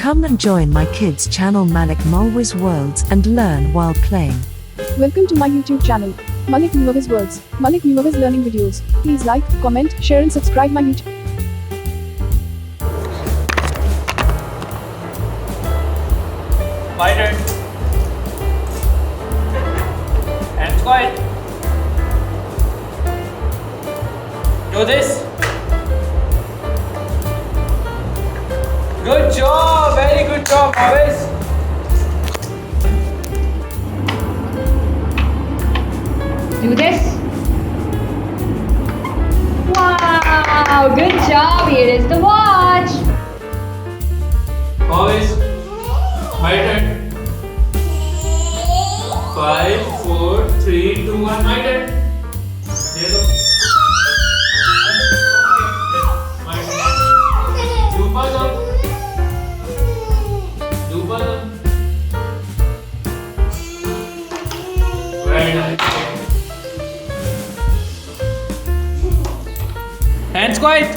Come and join my kids channel Malik Muawwiz Worlds and learn while playing. Welcome to my YouTube channel, Malik Muawwiz Worlds, Malik Muawwiz Learning Videos. Please like, comment, share and subscribe my YouTube. My turn. And quiet. Do this. Good job. Very good job, Muawwiz. Do this. Wow, good job. Here is the watch. Muawwiz. My turn. 5, 4, 3, 2, 1. My turn. There you go. My turn. Do puzzle. Do puzzle. Very nice. Hands quiet.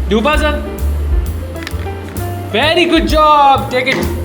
Do puzzle. Very good job. Take it.